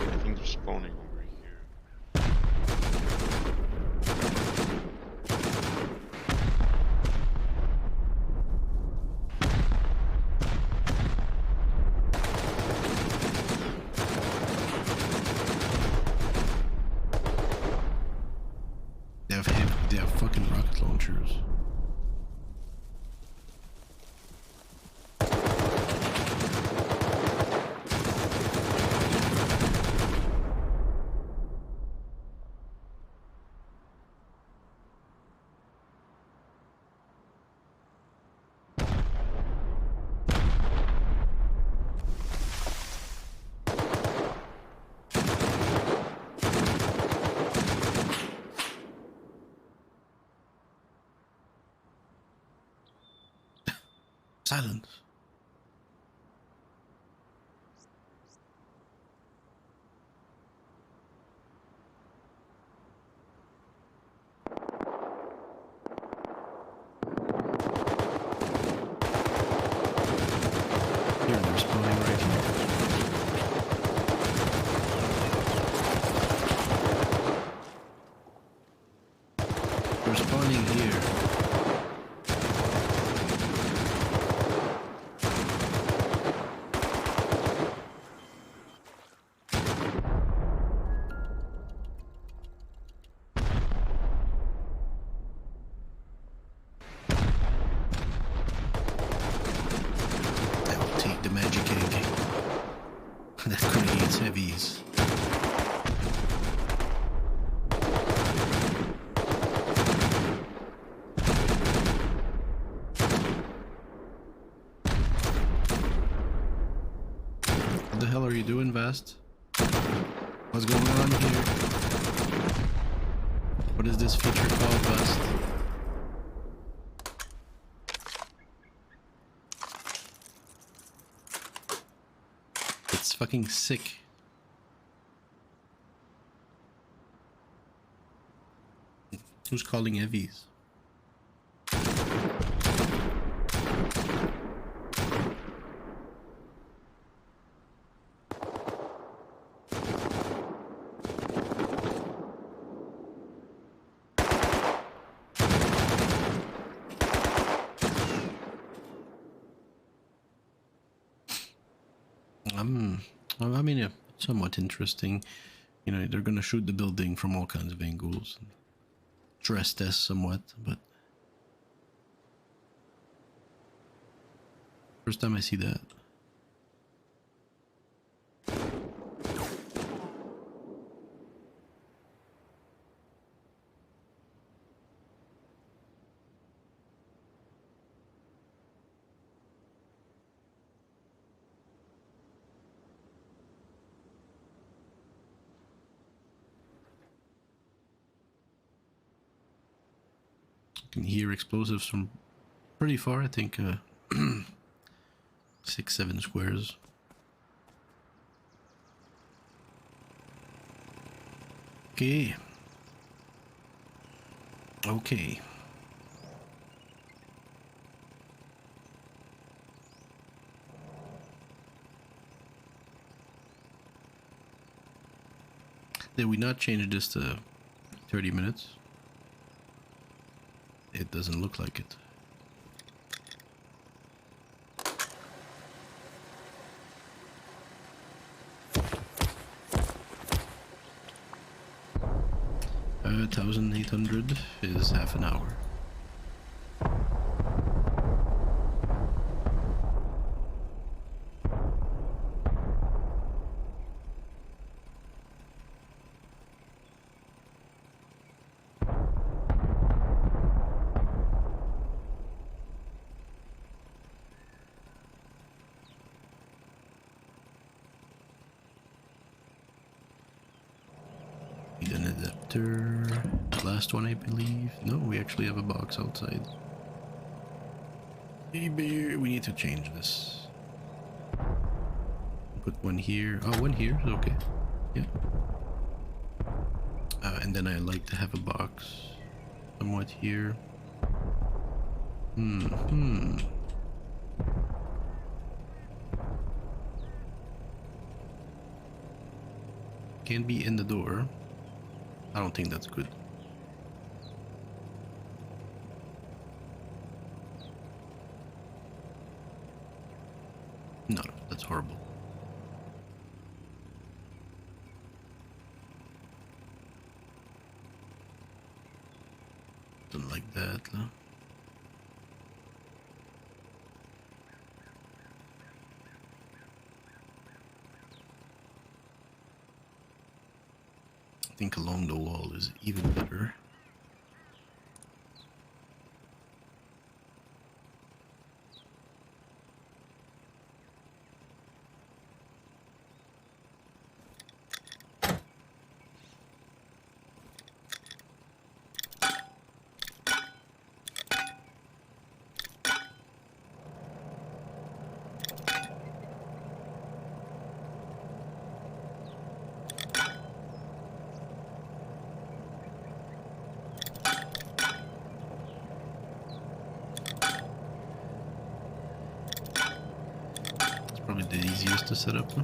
B: I think they're spawning over here.
A: They have fucking rocket launchers. Silence. Here, they're spawning right here. They're spawning here. I will take the magic egg. That creates heavies. What the hell are you doing, Vast? What's going on here? What is this feature called, Vast? It's fucking sick. Who's calling heavies? I mean, yeah, somewhat interesting. You know, they're gonna shoot the building from all kinds of angles, and stress test somewhat, but first time I see that. You can hear explosives from pretty far, I think 6-7 squares. Okay. Okay. Did we not change this to 30 minutes? It doesn't look like it. Uh, 1,800 is half an hour. Need an adapter. Last one, I believe. No, we actually have a box outside. Maybe we need to change this. Put one here. Oh, one here is okay. Yeah. And then I like to have a box somewhat here. Can be in the door. I don't think that's good. No, that's horrible. Something like that, no? I think along the wall is even better. Probably the easiest to set up, huh?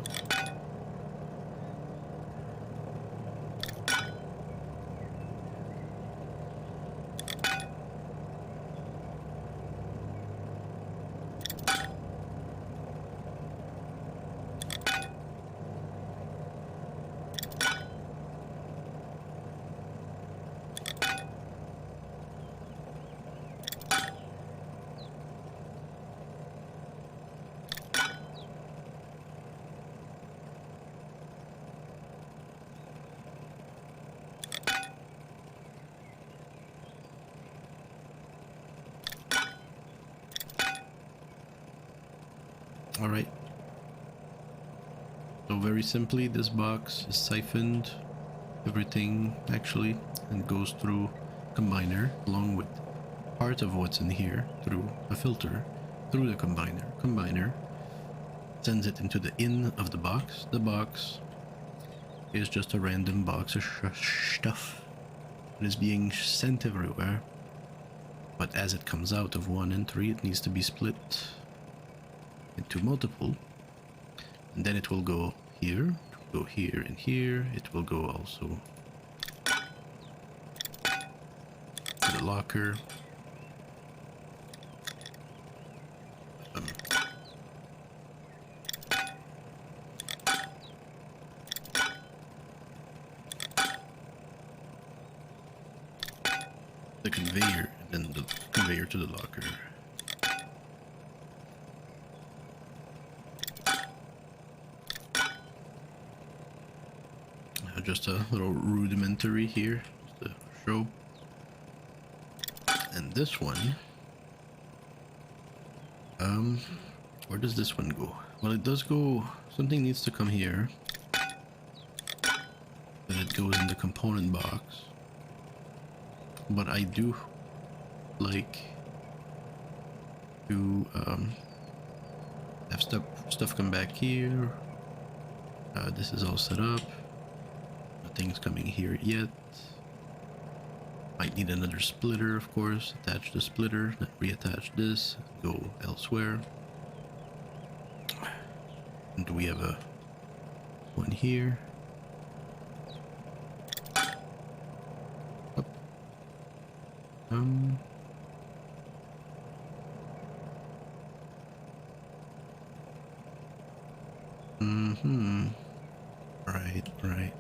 A: All right. So very simply, this box is siphoned, everything actually, and goes through combiner along with part of what's in here through a filter through the combiner. Combiner sends it into the in of the box. The box is just a random box of stuff that is being sent everywhere. But as it comes out of 1 and 3, it needs to be split into multiple, and then it will go here, go here and here. It will go also to the locker. The conveyor, and then the conveyor to the locker. Just a little rudimentary here, just to show. And this one, where does this one go? Well, it does go, something needs to come here. Then it goes in the component box. But I do like to have stuff come back here. This is all set up. Nothing's coming here yet. Might need another splitter, of course. Attach the splitter, then reattach this, go elsewhere. And we have a one here. Up. Right.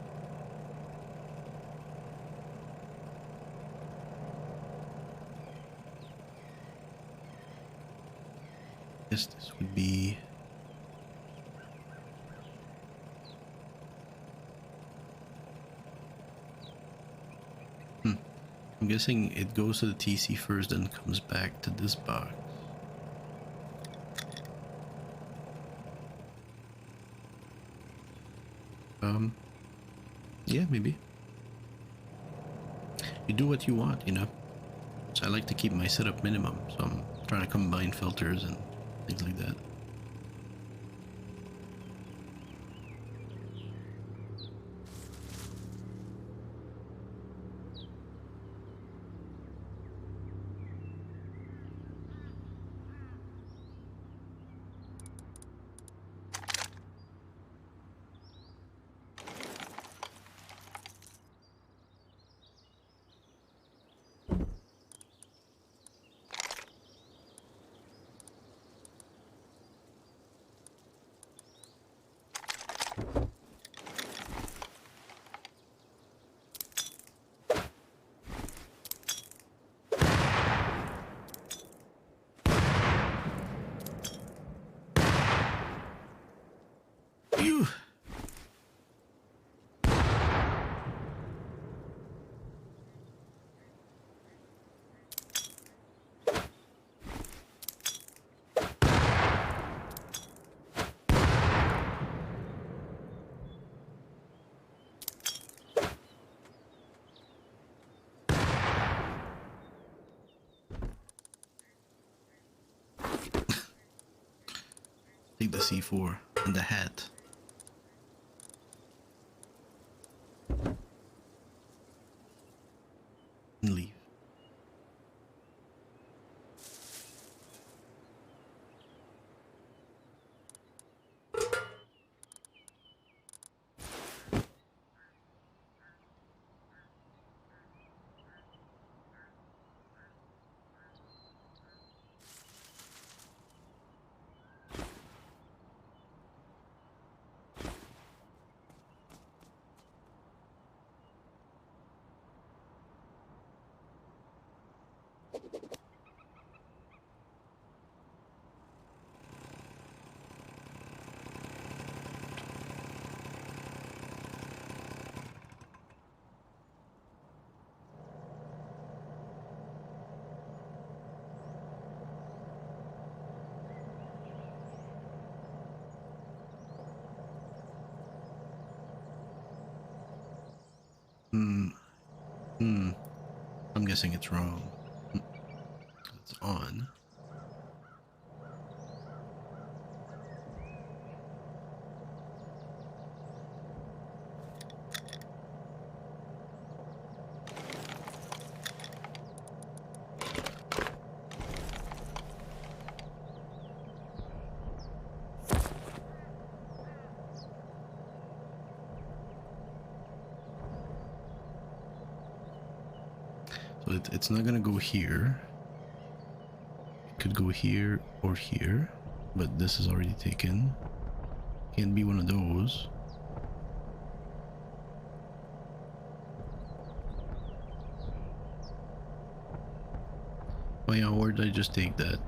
A: Guess this would be I'm guessing it goes to the TC first, then comes back to this box. Yeah, maybe. You do what you want, you know. So I like to keep my setup minimum, so I'm trying to combine filters and things like that. Phew. Take the C4 and the hat. And leave. I'm guessing it's wrong. It's on. So it's not gonna go here. It could go here or here, but this is already taken. Can't be one of those. Oh yeah, where did I just take that?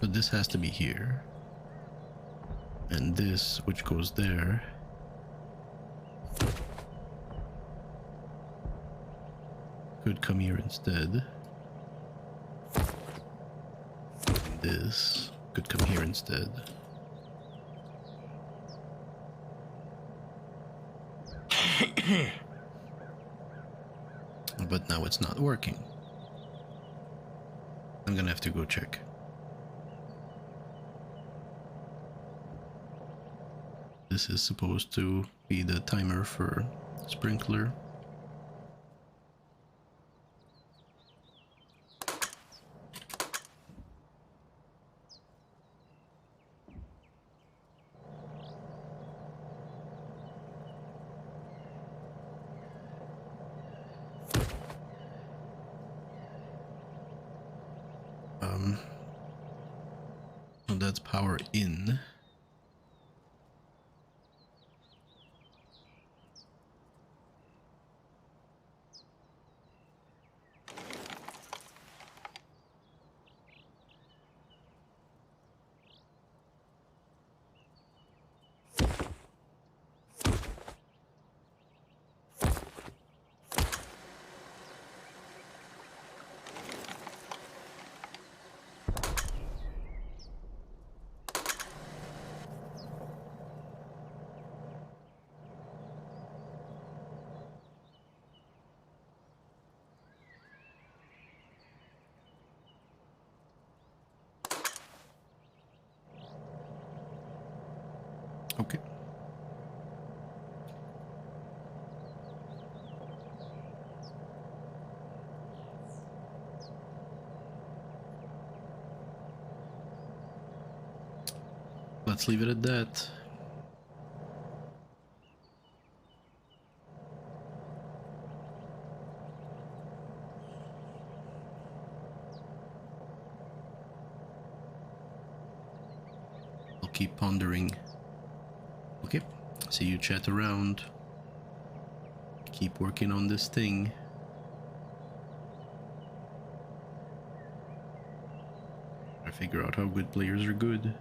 A: But this has to be here. And this, which goes there, could come here instead. And this could come here instead. But now it's not working. I'm gonna have to go check. This is supposed to be the timer for sprinkler. So that's power in. Okay. Let's leave it at that. I'll keep pondering. Okay, see you chat around. Keep working on this thing. I figure out how good players are good.